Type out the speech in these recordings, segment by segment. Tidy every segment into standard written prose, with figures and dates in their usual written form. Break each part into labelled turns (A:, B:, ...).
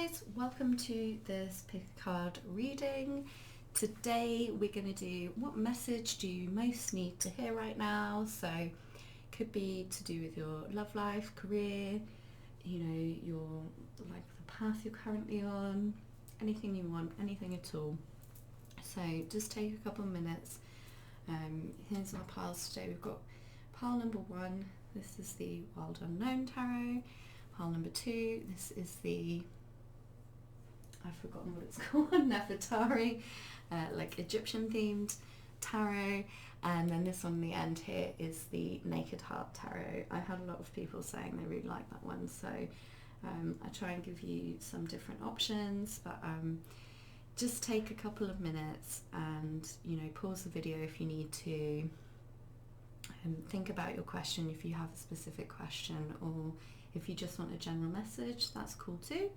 A: guys, welcome to this PickACard reading. Today we're going to do what message do you most need to hear right now. So could be to do with your love life, career, your like the path you're currently on, anything you want, anything at all. So just take a couple of minutes. Here's our piles today. We've got pile number 1. This is the Wild Unknown Tarot. Pile number 2, this is the, I've forgotten what it's called, Nefertari, like Egyptian themed tarot. And then this one on the end here is the Naked Heart Tarot. I had a lot of people saying they really like that one, so I try and give you some different options, but just take a couple of minutes and pause the video if you need to, and think about your question if you have a specific question, or if you just want a general message, that's cool too.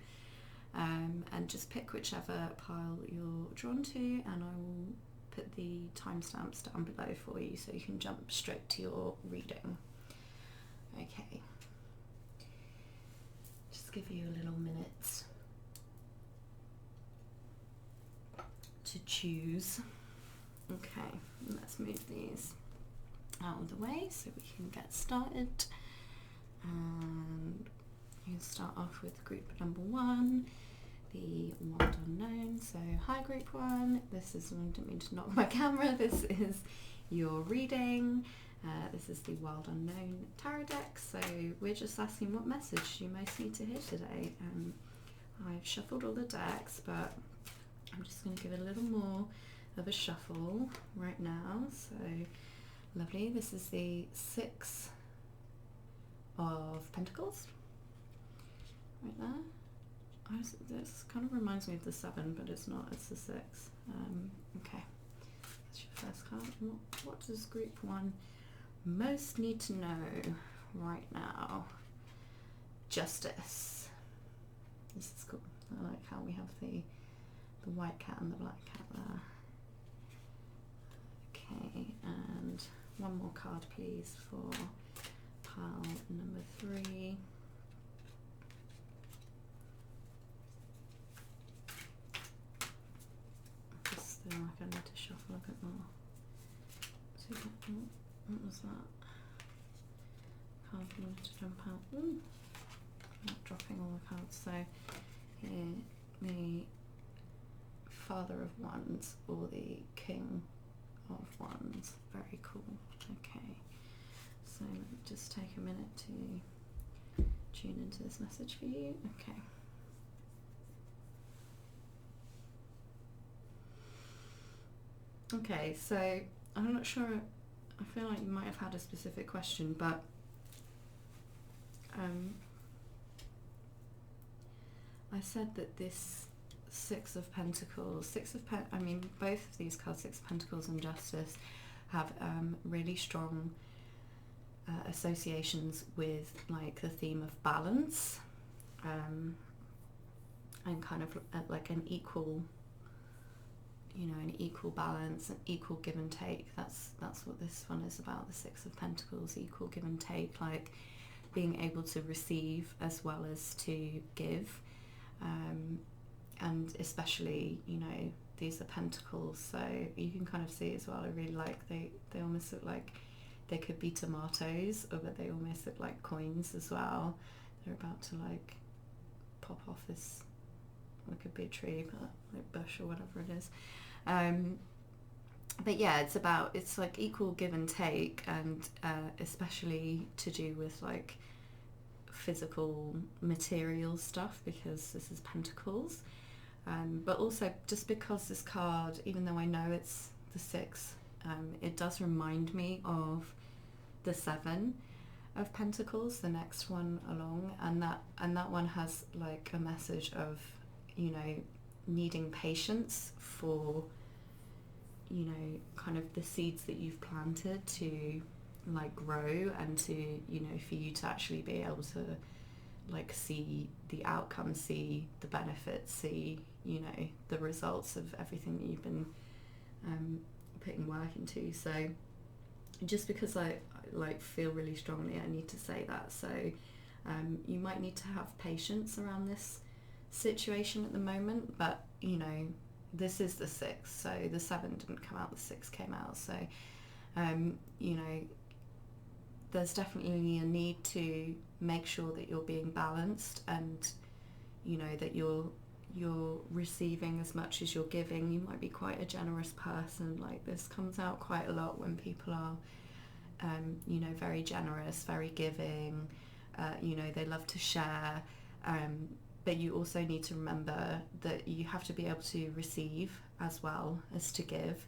A: And just pick whichever pile you're drawn to, and I will put the timestamps down below for you so you can jump straight to your reading. Okay, just give you a little minute to choose. Okay, let's move these out of the way so we can get started. And you can start off with group number 1, the Wild Unknown. So hi group 1, this is, I didn't mean to knock my camera, this is your reading. This is the Wild Unknown tarot deck, so we're just asking what message you most need to hear today. I've shuffled all the decks, but I'm just going to give it a little more of a shuffle right now. So lovely, this is the 6 of Pentacles right there. This kind of reminds me of the 7, but it's not, it's the 6. Okay, that's your first card. What does group 1 most need to know right now? Justice. This is cool. I like how we have the white cat and the black cat there. Okay, and one more card please for pile number 3. I just feel like I need to shuffle a bit more. So what was that? Card wanted to jump out. Ooh, not dropping all the cards. So here, the Father of Wands or the King of Wands. Very cool. Okay. So let me just take a minute to tune into this message for you. Okay. Okay, so I'm not sure, I feel like you might have had a specific question, but I said that this 6 of Pentacles, I mean both of these cards, 6 of Pentacles and Justice, have really strong associations with like the theme of balance, and kind of like an equal, an equal balance, an equal give and take. That's what this one is about, the 6 of Pentacles, equal give and take, like being able to receive as well as to give, and especially these are Pentacles, so you can kind of see as well, I really like they almost look like they could be tomatoes, or but they almost look like coins as well. They're about to like pop off this, it could be a tree, but like bush or whatever it is. But yeah, it's like equal give and take, and especially to do with like physical material stuff, because this is Pentacles. But also just because this card, even though I know it's the 6, it does remind me of the 7 of Pentacles, the next one along, and that one has like a message of needing patience for kind of the seeds that you've planted to like grow, and to for you to actually be able to like see the outcome, see the benefits, see the results of everything that you've been putting work into. So just because I like feel really strongly I need to say that, so you might need to have patience around this situation at the moment, but you know, this is the 6, so the 7 didn't come out, the 6 came out. So you know, there's definitely a need to make sure that you're being balanced, and you know that you're receiving as much as you're giving. You might be quite a generous person. Like, this comes out quite a lot when people are you know, very generous, very giving, you know, they love to share, but you also need to remember that you have to be able to receive as well as to give,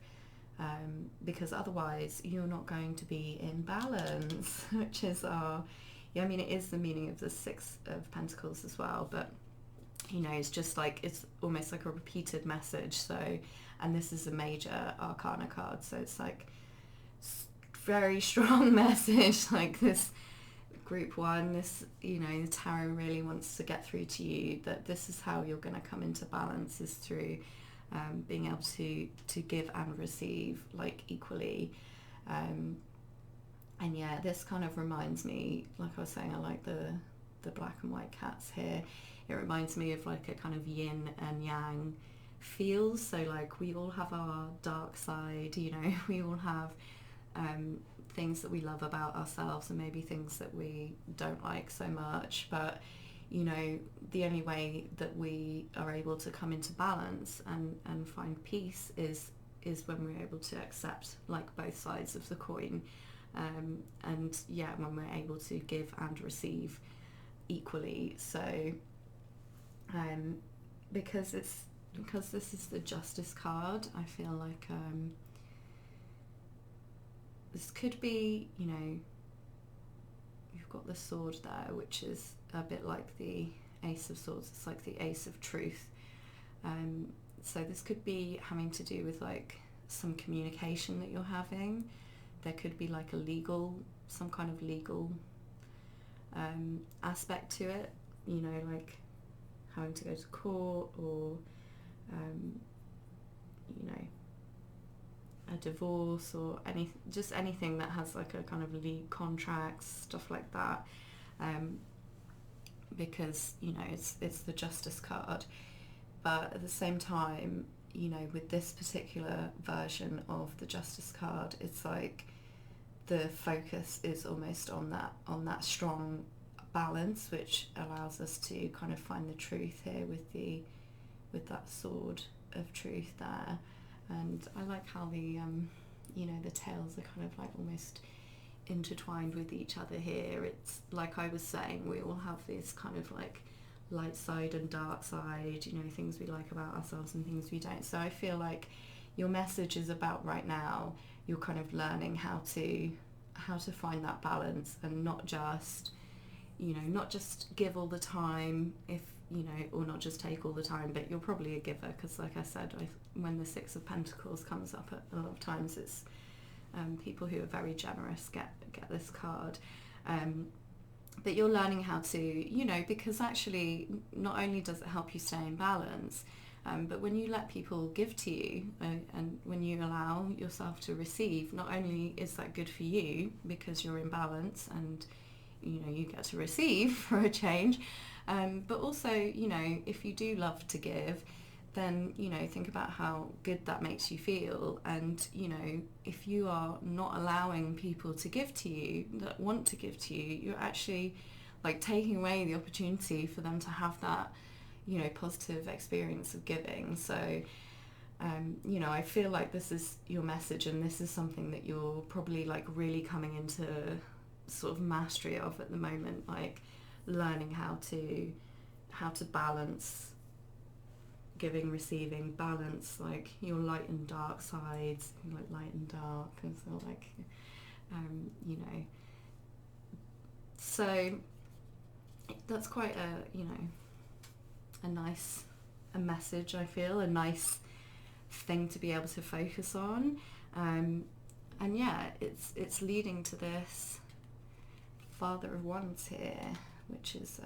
A: because otherwise you're not going to be in balance, which is yeah, I mean, it is the meaning of the 6 of Pentacles as well, but you know, it's just like, it's almost like a repeated message. So, and this is a major arcana card, so it's like very strong message, like this group 1, this, you know, the tarot really wants to get through to you that this is how you're going to come into balance, is through being able to give and receive, like, equally. And yeah, this kind of reminds me, like I was saying, I like the black and white cats here. It reminds me of like a kind of yin and yang feels. So like, we all have our dark side, you know, we all have things that we love about ourselves, and maybe things that we don't like so much, but you know, the only way that we are able to come into balance and find peace is when we're able to accept like both sides of the coin, and yeah, when we're able to give and receive equally. So because this is the Justice card, I feel like this could be, you know, you've got the sword there, which is a bit like the Ace of Swords. It's like the Ace of Truth. So this could be having to do with like some communication that you're having. There could be like some kind of legal aspect to it, you know, like having to go to court, or you know, a divorce, or just anything that has like a kind of legal contracts, stuff like that, because you know, it's the Justice card. But at the same time, you know, with this particular version of the Justice card, it's like the focus is almost on that strong balance, which allows us to kind of find the truth here with that sword of truth there. And I like how the you know, the tails are kind of like almost intertwined with each other here. It's like I was saying, we all have this kind of like light side and dark side, you know, things we like about ourselves and things we don't. So I feel like your message is about, right now, you're kind of learning how to find that balance, and not just, you know, not just give all the time, if you know, or not just take all the time, but you're probably a giver, because like I said, when the 6 of Pentacles comes up, a lot of times it's people who are very generous get this card, but you're learning how to, you know, because actually not only does it help you stay in balance, but when you let people give to you, and when you allow yourself to receive, not only is that good for you because you're in balance and you know, you get to receive for a change, but also, you know, if you do love to give, then, you know, think about how good that makes you feel. And, you know, if you are not allowing people to give to you, that want to give to you, you're actually like taking away the opportunity for them to have that, you know, positive experience of giving. So, you know, I feel like this is your message, and this is something that you're probably like really coming into sort of mastery of at the moment, like learning how to balance giving, receiving, balance like your light and dark sides, like light and dark, and so like you know, so that's quite a, you know, a message, I feel, a nice thing to be able to focus on, and yeah, it's leading to this Father of Wands here, which is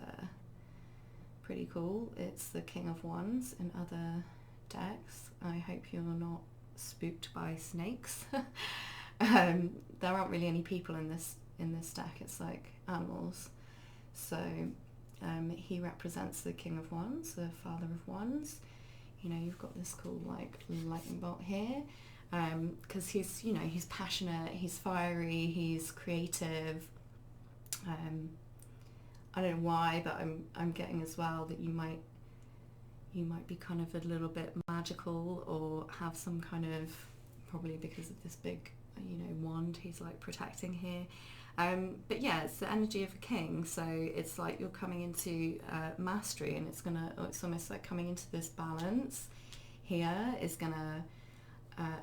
A: pretty cool. It's the King of Wands in other decks. I hope you're not spooked by snakes. There aren't really any people in this deck. It's like animals. So he represents the King of Wands, the Father of Wands. You know, you've got this cool like lightning bolt here, because he's, you know, he's passionate, he's fiery, he's creative. I don't know why, but I'm getting as well that you might be kind of a little bit magical, or have some kind of, probably because of this big, you know, wand he's like protecting here. But yeah, it's the energy of a king, so it's like you're coming into mastery, and it's almost like coming into this balance here is gonna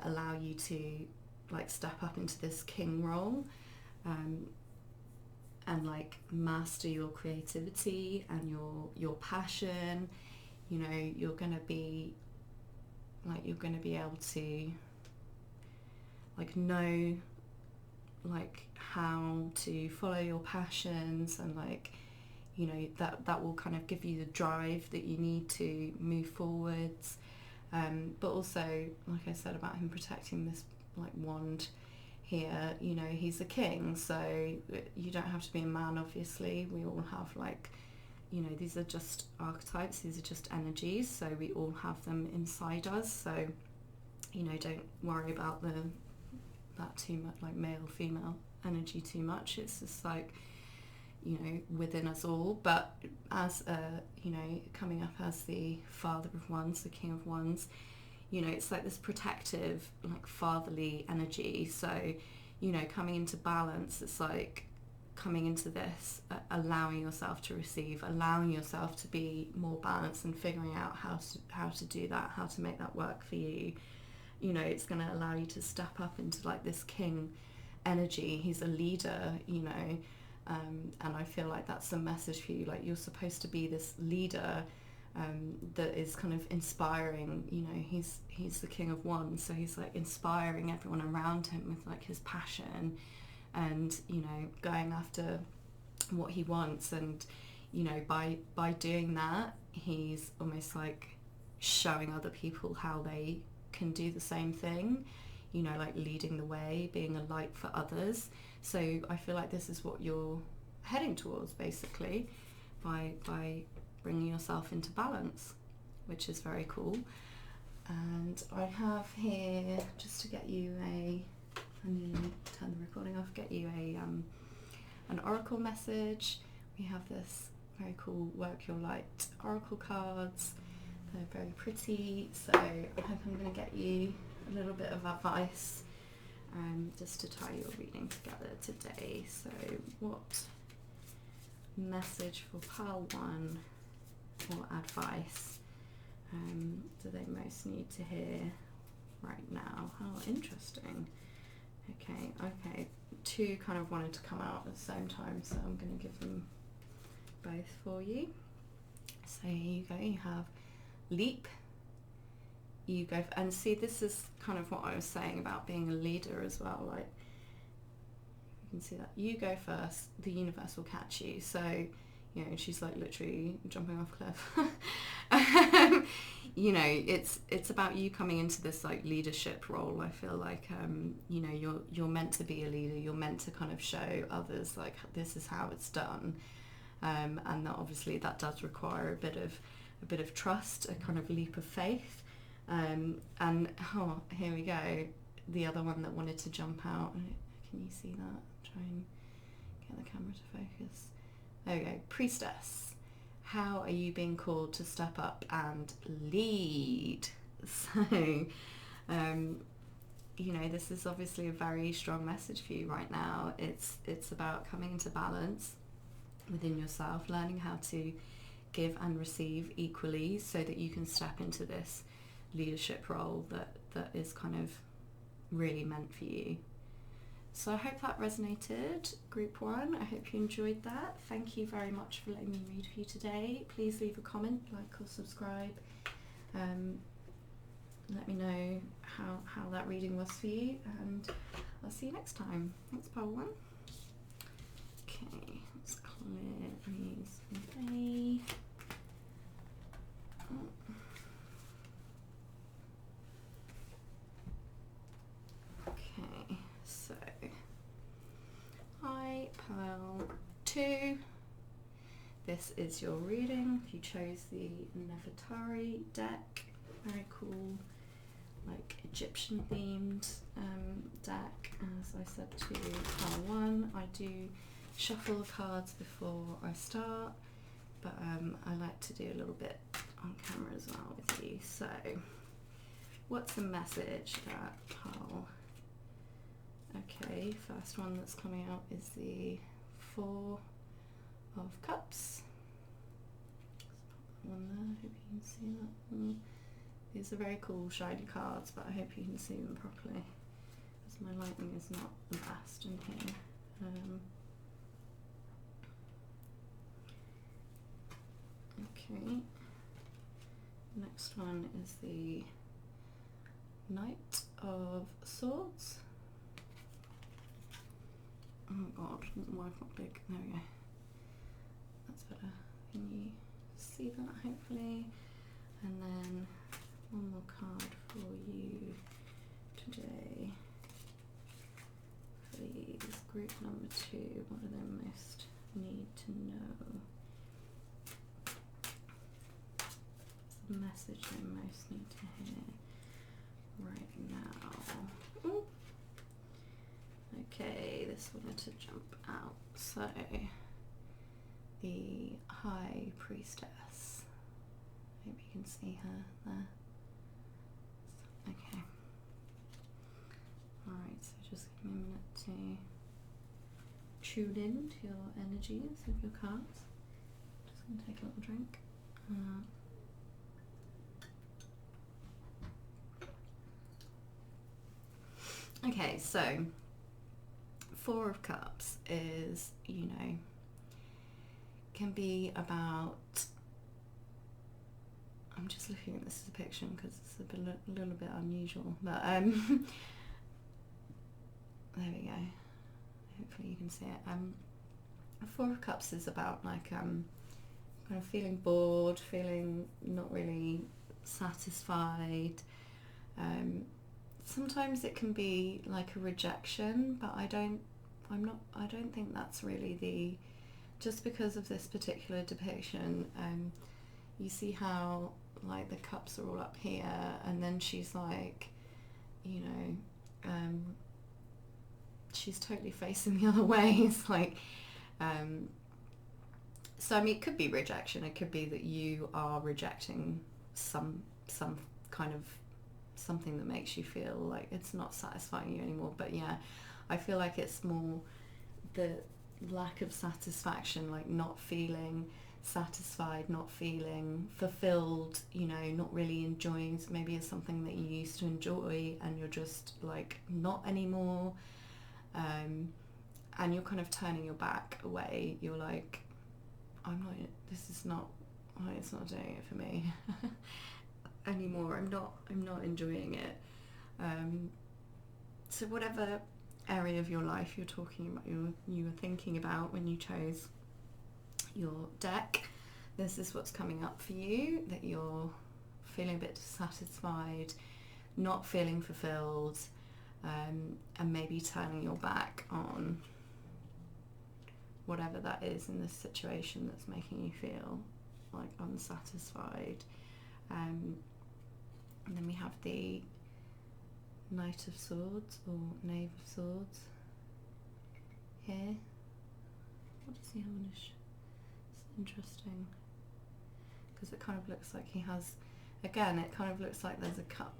A: allow you to like step up into this king role, and like master your creativity and your passion. You know, you're gonna be able to like know like how to follow your passions, and like, you know, that will kind of give you the drive that you need to move forwards. But also, like I said about him protecting this like wand here, you know, he's a king, so you don't have to be a man, obviously. We all have like, you know, these are just archetypes, these are just energies, so we all have them inside us. So, you know, don't worry about that too much, like male female energy too much. It's just like, you know, within us all. But as you know, coming up as the Father of Wands, the King of Wands, you know, it's like this protective, like fatherly energy. So, you know, coming into balance, it's like coming into this, allowing yourself to receive, allowing yourself to be more balanced, and figuring out how to do that, how to make that work for you. You know, it's going to allow you to step up into like this king energy. He's a leader, you know, and I feel like that's a message for you. Like, you're supposed to be this leader that is kind of inspiring. You know, he's the King of Wands, so he's like inspiring everyone around him with like his passion, and, you know, going after what he wants. And, you know, by doing that, he's almost like showing other people how they can do the same thing, you know, like leading the way, being a light for others. So I feel like this is what you're heading towards, basically, by bringing yourself into balance, which is very cool. And I have here, just to get you I'm going to turn the recording off, get you an oracle message. We have this very cool Work Your Light oracle cards. They're very pretty, so I hope I'm going to get you a little bit of advice, just to tie your reading together today. So what message for pile 1, or advice, do they most need to hear right now? Oh, interesting. Okay, 2 kind of wanted to come out at the same time, so I'm going to give them both for you. So here you go, you have leap, you go, and see, this is kind of what I was saying about being a leader as well. Like, you can see that you go first, the universe will catch you. So, you know, she's like literally jumping off a cliff. You know, it's about you coming into this like leadership role. I feel like, you know, you're meant to be a leader. You're meant to kind of show others like this is how it's done, and that obviously that does require a bit of trust, a kind of leap of faith. And oh, here we go, the other one that wanted to jump out. Can you see that? Try and get the camera to focus. There we go. Priestess, how are you being called to step up and lead? So, you know, this is obviously a very strong message for you right now. It's about coming into balance within yourself, learning how to give and receive equally, so that you can step into this leadership role that is kind of really meant for you. So I hope that resonated, group 1. I hope you enjoyed that. Thank you very much for letting me read for you today. Please leave a comment, like or subscribe. Let me know how that reading was for you, and I'll see you next time. That's part 1. Okay, let's clear these away. Okay, so pile 2. This this is your reading. If you chose the Nefertari deck, very cool, like Egyptian themed deck. As I said to pile one, I do shuffle cards before I start, but I like to do a little bit on camera as well with you. So what's the message that pile? Okay, first one that's coming out is the Four of Cups. One there, hope you can see that. These are very cool shiny cards, but I hope you can see them properly, because my lighting is not the best in here. Okay, next one is the Knight of Swords. Oh god, why not big? There we go. That's better. Can you see that hopefully? And then one more card for you today. Please, group number 2, what do they most need to know? What's the message they most need to hear right now? Ooh. Okay, this wanted to jump out. So, the High Priestess. Hope you can see her there. Okay. Alright, so just give me a minute to tune in to your energies of your cards. Just going to take a little drink. Okay, so Four of Cups is, you know, can be about, I'm just looking at this depiction because it's a little bit unusual, but there we go, hopefully you can see it. Four of Cups is about like kind of feeling bored, feeling not really satisfied. Sometimes it can be like a rejection, but I don't think that's really just because of this particular depiction. You see how like the cups are all up here, and then she's like, you know, she's totally facing the other way. It's like, so I mean, it could be rejection. It could be that you are rejecting some kind of something that makes you feel like it's not satisfying you anymore. But yeah, I feel like it's more the lack of satisfaction, like not feeling satisfied, not feeling fulfilled, you know, not really enjoying. So maybe it's something that you used to enjoy and you're just like not anymore, and you're kind of turning your back away. You're like, it's not doing it for me anymore. I'm not enjoying it. So whatever area of your life you're talking about, you were thinking about when you chose your deck, this is what's coming up for you, that you're feeling a bit dissatisfied, not feeling fulfilled, and maybe turning your back on whatever that is in this situation that's making you feel like unsatisfied. And then we have the Knight of Swords or Knave of Swords here. What does he have on his It's interesting because it kind of looks like he has, again, it kind of looks like there's a cup.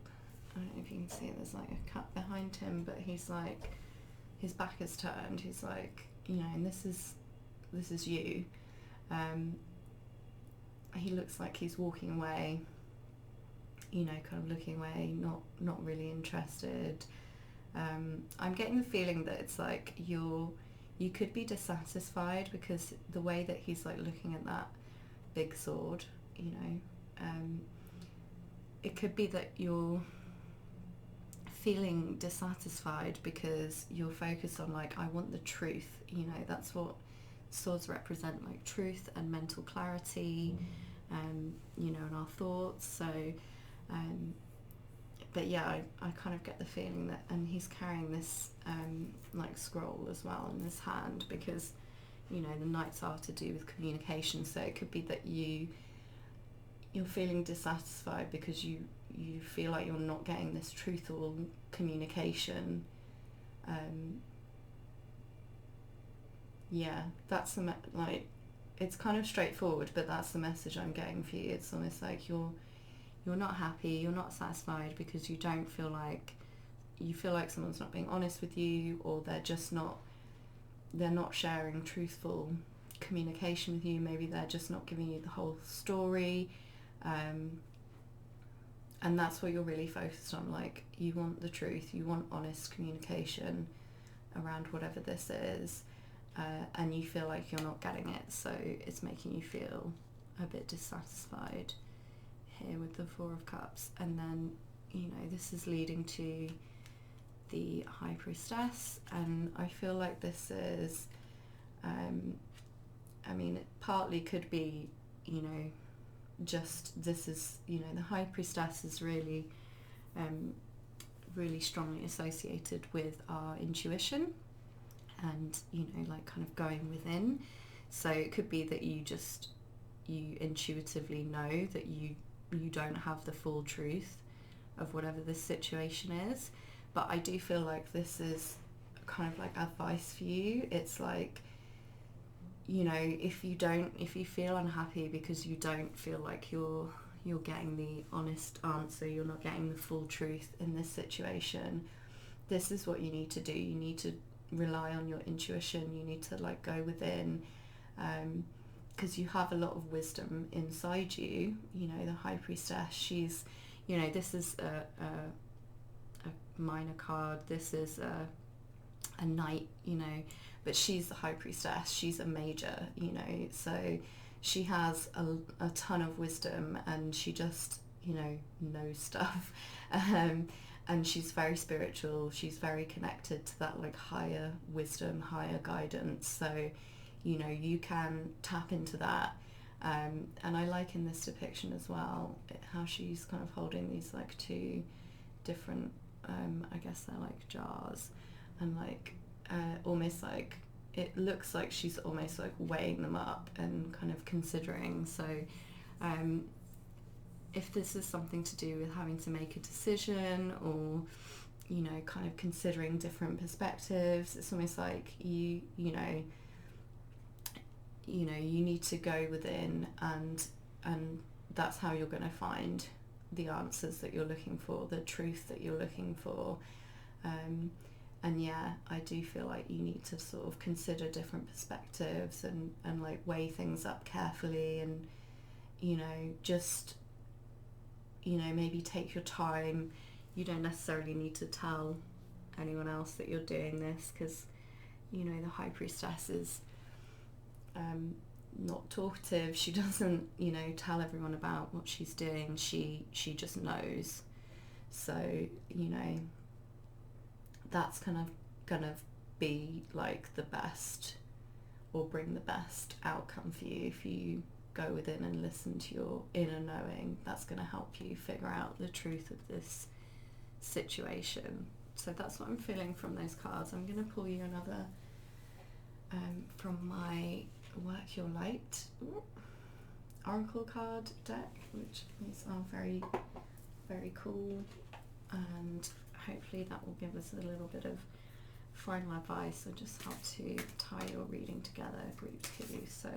A: I don't know if you can see it, there's like a cup behind him, but he's like, his back is turned. He's like, you know, and this is you. He looks like he's walking away, you know, kind of looking away, not really interested. I'm getting the feeling that it's like you could be dissatisfied because the way that he's like looking at that big sword, you know, it could be that you're feeling dissatisfied because you're focused on like, I want the truth, you know, that's what swords represent, like truth and mental clarity, you know, and our thoughts. So but yeah, I kind of get the feeling that, and he's carrying this like scroll as well in his hand because you know, the Knights are to do with communication, so it could be that you're feeling dissatisfied because you feel like you're not getting this truthful communication. Yeah, that's the like, it's kind of straightforward, but that's the message I'm getting for you. It's almost like you're not happy, you're not satisfied because you don't feel like, you feel like someone's not being honest with you, or they're not sharing truthful communication with you. Maybe they're just not giving you the whole story, and that's what you're really focused on. Like, you want the truth, you want honest communication around whatever this is, and you feel like you're not getting it, so it's making you feel a bit dissatisfied here with the Four of Cups. And then, you know, this is leading to the High Priestess, and I feel like this is, I mean, it partly could be, you know, just this is, you know, the High Priestess is really, really strongly associated with our intuition and, you know, like kind of going within. So it could be that you intuitively know that you don't have the full truth of whatever this situation is. But I do feel like this is kind of like advice for you. It's like, you know, if you feel unhappy because you don't feel like you're getting the honest answer, you're not getting the full truth in this situation, this is what you need to do. You need to rely on your intuition. You need to like go within, because you have a lot of wisdom inside you. You know, the High Priestess, she's, you know, this is a minor card, this is a knight, you know, but she's the High Priestess, she's a major, you know, so she has a ton of wisdom, and she just, you know, knows stuff, and she's very spiritual, she's very connected to that like higher wisdom, higher guidance, so, you know, you can tap into that. And I like in this depiction as well how she's kind of holding these like two different, I guess they're like jars, and like almost like it looks like she's almost like weighing them up and kind of considering. So if this is something to do with having to make a decision, or, you know, kind of considering different perspectives, it's almost like you know you need to go within, and that's how you're going to find the answers that you're looking for, the truth that you're looking for. And yeah, I do feel like you need to sort of consider different perspectives and like weigh things up carefully, and, you know, just, you know, maybe take your time. You don't necessarily need to tell anyone else that you're doing this, because, you know, the High Priestess is not talkative. She doesn't, you know, tell everyone about what she's doing. She just knows. So, you know, that's kind of gonna be like the best, or bring the best outcome for you if you go within and listen to your inner knowing. That's going to help you figure out the truth of this situation. So that's what I'm feeling from those cards. I'm going to pull you another from my Work Your Light Oracle card deck, which is very, very cool, and hopefully that will give us a little bit of final advice, or just help to tie your reading together, group 2. So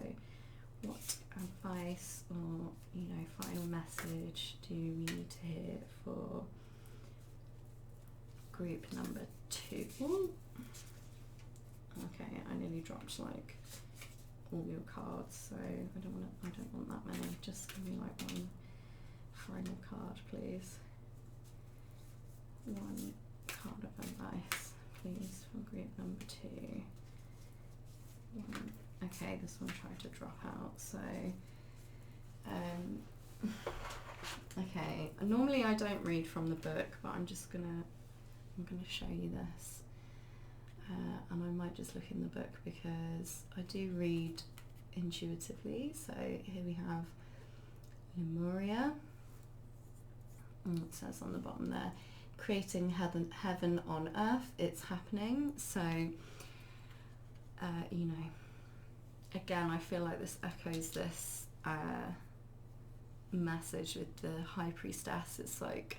A: what advice, or, you know, final message do we need to hear for group number 2? Ooh. Okay, I nearly dropped like all your cards, so I don't want that many. Just give me like one final card, please. One card of advice, please, for group number 2. Okay, this one tried to drop out, so okay, normally I don't read from the book, but I'm gonna show you this, and I might just look in the book because I do read intuitively. So here we have Lemuria, and it says on the bottom there, creating heaven on earth, it's happening. So you know, again, I feel like this echoes this message with the High Priestess. It's like,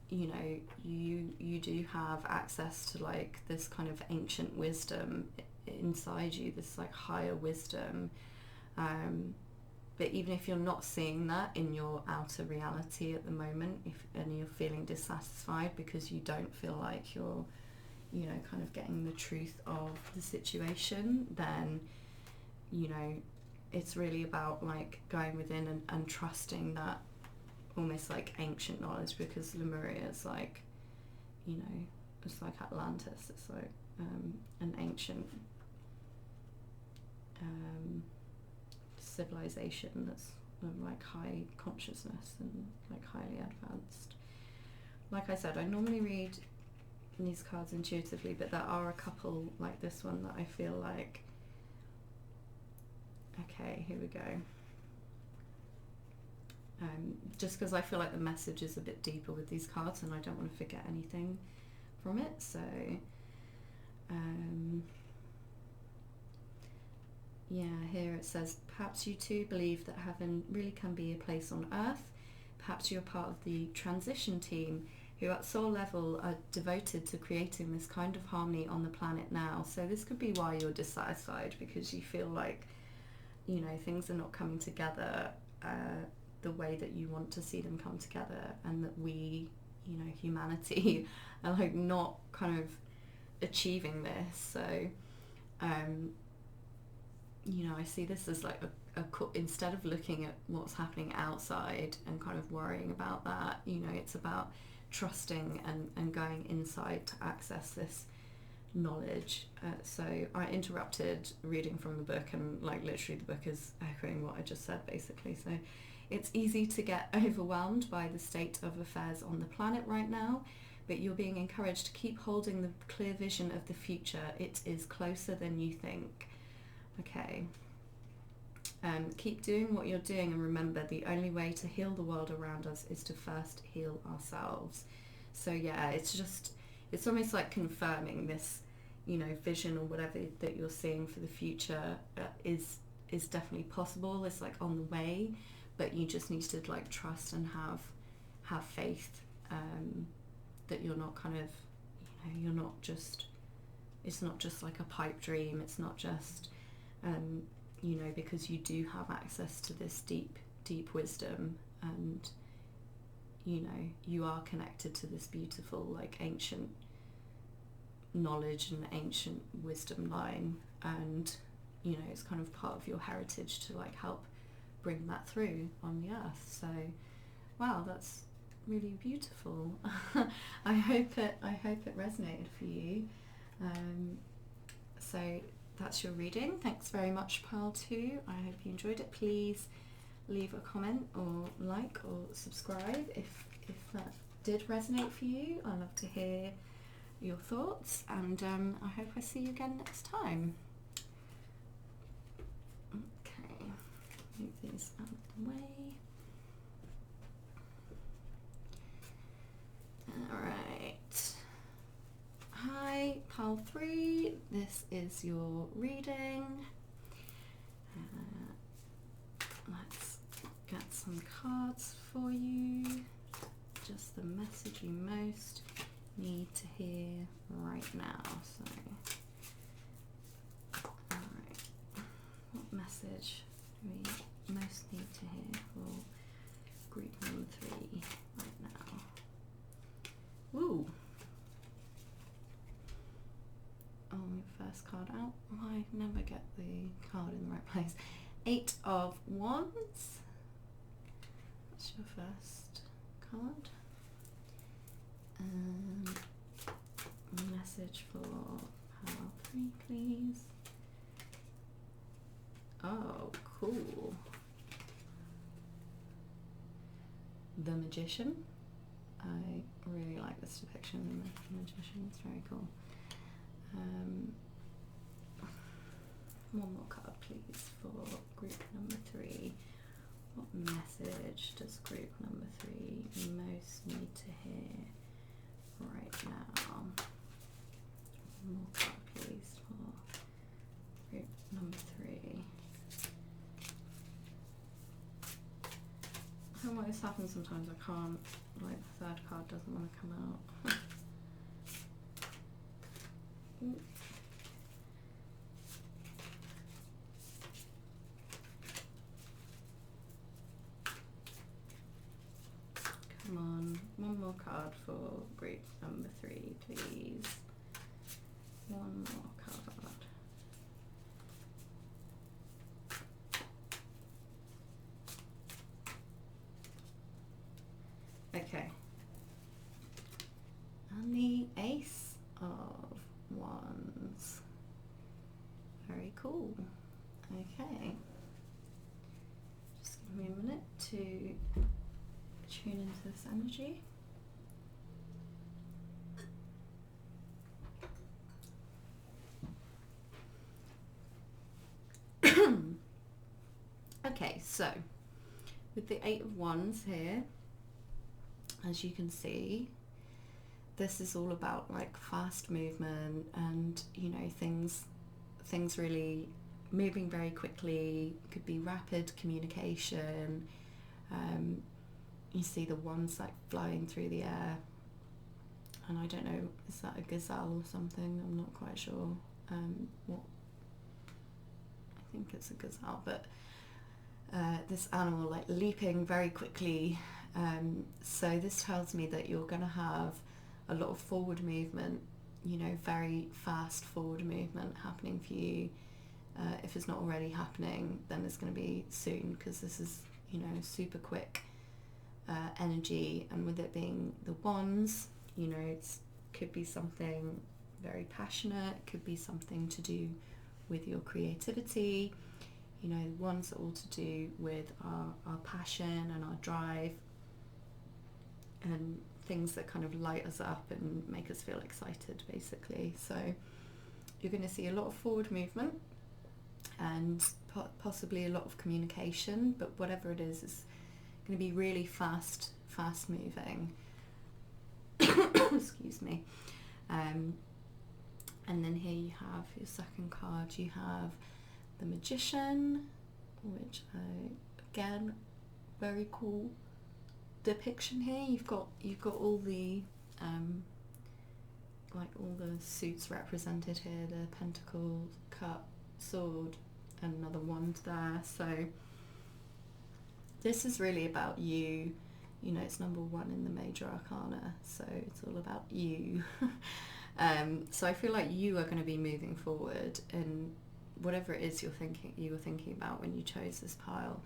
A: you know, you do have access to like this kind of ancient wisdom inside you, this like higher wisdom, but even if you're not seeing that in your outer reality at the moment, and you're feeling dissatisfied because you don't feel like you're, you know, kind of getting the truth of the situation, then, you know, it's really about like going within and trusting that almost like ancient knowledge, because Lemuria is like, you know, it's like Atlantis, it's like an ancient civilization that's like high consciousness and like highly advanced. Like I said, I normally read these cards intuitively, but there are a couple like this one that I feel like, okay, here we go. Just because I feel like the message is a bit deeper with these cards and I don't want to forget anything from it. So yeah, here it says, perhaps you too believe that heaven really can be a place on earth. Perhaps you're part of the transition team who at soul level are devoted to creating this kind of harmony on the planet now. So this could be why you're dissatisfied, because you feel like, you know, things are not coming together the way that you want to see them come together, and that we, you know, humanity are like not kind of achieving this. So you know, I see this as like instead of looking at what's happening outside and kind of worrying about that, you know, it's about trusting and going inside to access this knowledge. So I interrupted reading from the book, and like literally the book is echoing what I just said basically. So it's easy to get overwhelmed by the state of affairs on the planet right now, but you're being encouraged to keep holding the clear vision of the future. It is closer than you think. Okay. Keep doing what you're doing, and remember, the only way to heal the world around us is to first heal ourselves. So yeah, it's almost like confirming this, you know, vision or whatever that you're seeing for the future is definitely possible. It's like on the way, but you just need to like trust and have faith that you're not kind of, you know, you're not just, it's not just like a pipe dream. It's not just you know, because you do have access to this deep wisdom, and, you know, you are connected to this beautiful like ancient knowledge and ancient wisdom line, and, you know, it's kind of part of your heritage to like help bring that through on the earth. So wow, that's really beautiful. I hope it resonated for you. So that's your reading. Thanks very much, Pile 2. I hope you enjoyed it. Please leave a comment or like or subscribe if that did resonate for you. I'd love to hear your thoughts, and I hope I see you again next time. Okay, move these out of the way. Alright. Hi, Pile 3. This is your reading. Let's get some cards for you. Just the message you most need to hear right now. So, alright. What message do we most need to hear for group number 3 right now? Ooh. Oh, first card out. I never get the card in the right place. 8 of Wands. That's your first card. Message for Pile 3, please. Oh, cool. The Magician. I really like this depiction of the Magician. It's very cool. One more card, please, for group number 3. What message does group number 3 most need to hear right now? One more card, please, for group number 3. this happens sometimes, I can't, like the third card doesn't want to come out. Come on, one more card for group number 3, please. One more card. Okay. And the Ace of Wands. Very cool. Okay. Just give me a minute to tune into this energy. Okay, so with the 8 of Wands here, as you can see, this is all about like fast movement and, you know, things really moving very quickly. Could be rapid communication. You see the wands like flying through the air, and I don't know, is that a gazelle or something? I'm not quite sure what. I think it's a gazelle, but this animal like leaping very quickly. So this tells me that you're going to have a lot of forward movement, you know, very fast forward movement happening for you. If it's not already happening, then it's going to be soon, because this is, you know, super quick energy. And with it being the wands, you know, it could be something very passionate, it could be something to do with your creativity. You know, wands are all to do with our passion and our drive, and things that kind of light us up and make us feel excited, basically. So you're going to see a lot of forward movement and possibly a lot of communication, but whatever it is going to be really fast moving. Excuse me. And then here you have your second card. You have the Magician, which again, very cool depiction here. You've got all the like all the suits represented here, the pentacle, cup, sword, and another wand there. So this is really about you. You know, it's number 1 in the major arcana, so it's all about you. So I feel like you are going to be moving forward in whatever it is you were thinking about when you chose this pile.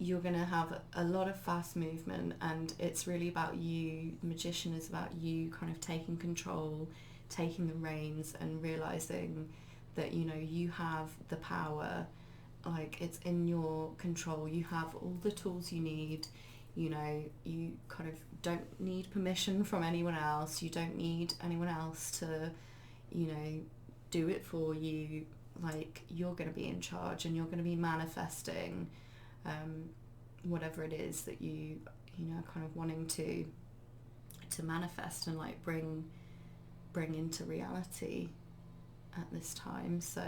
A: You're going to have a lot of fast movement, and it's really about you. The Magician is about you kind of taking control, taking the reins, and realizing that, you know, you have the power. Like, it's in your control. You have all the tools you need. You know, you kind of don't need permission from anyone else. You don't need anyone else to, you know, do it for you. Like, you're going to be in charge, and you're going to be manifesting whatever it is that you know, kind of wanting to manifest and like bring into reality at this time. So,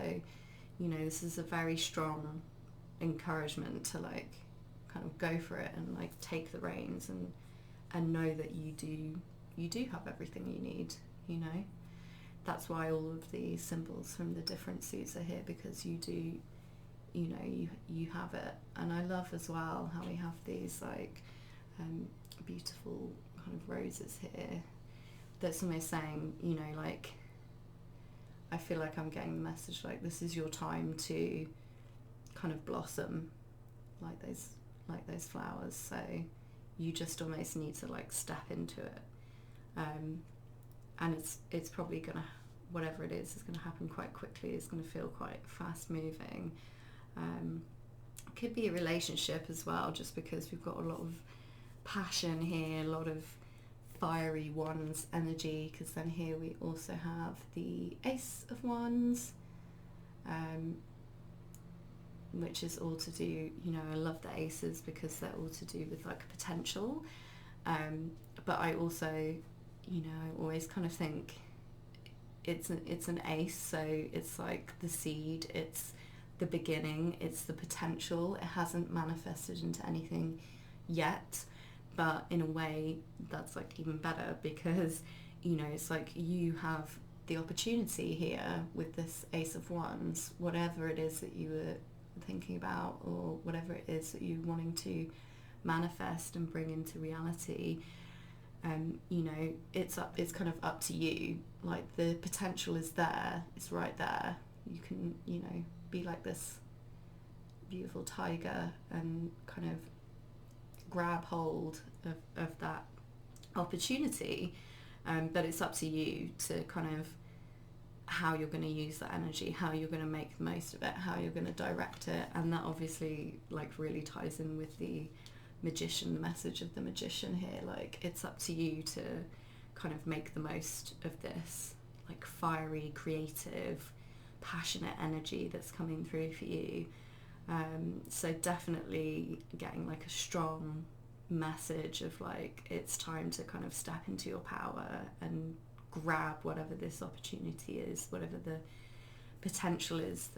A: you know, this is a very strong encouragement to like kind of go for it and like take the reins and know that you do have everything you need. You know, that's why all of the symbols from the different suits are here, because you do, you know, you have it. And I love as well how we have these like beautiful kind of roses here. That's almost saying, you know, like, I feel like I'm getting the message like, this is your time to kind of blossom like those flowers. So you just almost need to like step into it, and it's probably gonna, whatever it is gonna happen quite quickly. It's gonna feel quite fast moving. Could be a relationship as well, just because we've got a lot of passion here, a lot of fiery wands energy, because then here we also have the Ace of Wands, which is all to do, you know, I love the aces because they're all to do with like potential, but I also, you know, I always kind of think it's an ace, so it's like the seed, it's the beginning, it's the potential. It hasn't manifested into anything yet, but in a way that's like even better, because you know, it's like you have the opportunity here with this Ace of Wands, whatever it is that you were thinking about, or whatever it is that you're wanting to manifest and bring into reality. You know, it's kind of up to you. Like, the potential is there, it's right there. You can, you know, be like this beautiful tiger and kind of grab hold of that opportunity, but it's up to you to kind of how you're going to use that energy, how you're going to make the most of it, how you're going to direct it. And that obviously like really ties in with the magician, the message of the magician here. Like, it's up to you to kind of make the most of this like fiery, creative, passionate energy that's coming through for you. So definitely getting like a strong message of like, it's time to kind of step into your power and grab whatever this opportunity is, whatever the potential is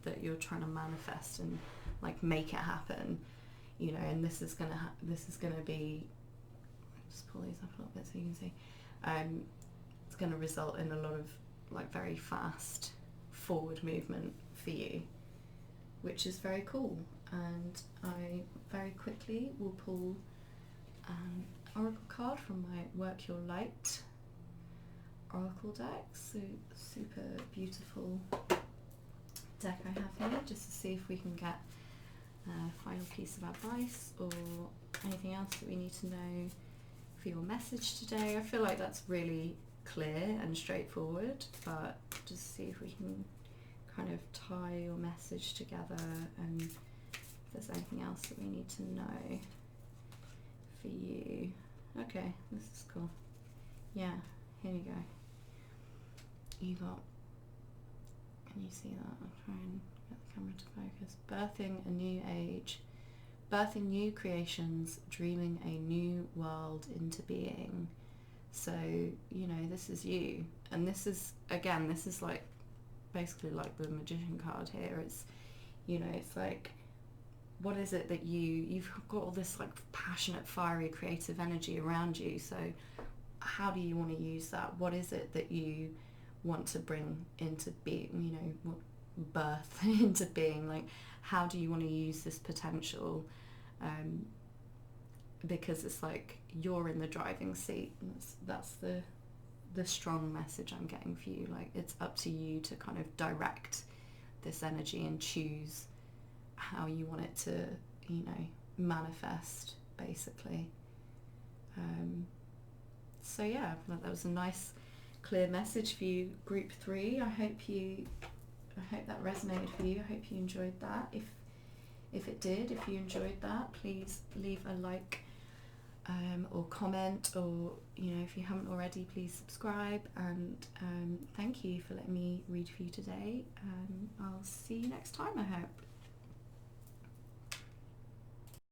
A: that you're trying to manifest, and like make it happen, you know. And this is gonna be, just pull these up a little bit so you can see, it's going to result in a lot of like very fast forward movement for you, which is very cool. And I very quickly will pull an oracle card from my Work Your Light oracle deck. So super beautiful deck I have here, just to see if we can get a final piece of advice or anything else that we need to know for your message today. I feel like that's really clear and straightforward, but just see if we can kind of tie your message together, and if there's anything else that we need to know for you. Okay, this is cool. Yeah, here you go. You got, can you see that? I'll try and get the camera to focus. Birthing a new age, birthing new creations, dreaming a new world into being. So, you know, this is you. And this is, again, this is like basically like the magician card here. It's, you know, it's like, what is it that you've got all this like passionate, fiery, creative energy around you. So how do you want to use that? What is it that you want to bring into being, you know, birth into being? Like, how do you want to use this potential? Because it's like you're in the driving seat, and that's the strong message I'm getting for you. Like, it's up to you to kind of direct this energy and choose how you want it to, you know, manifest, basically. So yeah, that was a nice clear message for you, group 3. I hope that resonated for you. I hope you enjoyed that. If it did, if you enjoyed that, please leave a like or comment, or, you know, if you haven't already, please subscribe. And thank you for letting me read for you today. I'll see you next time, I hope.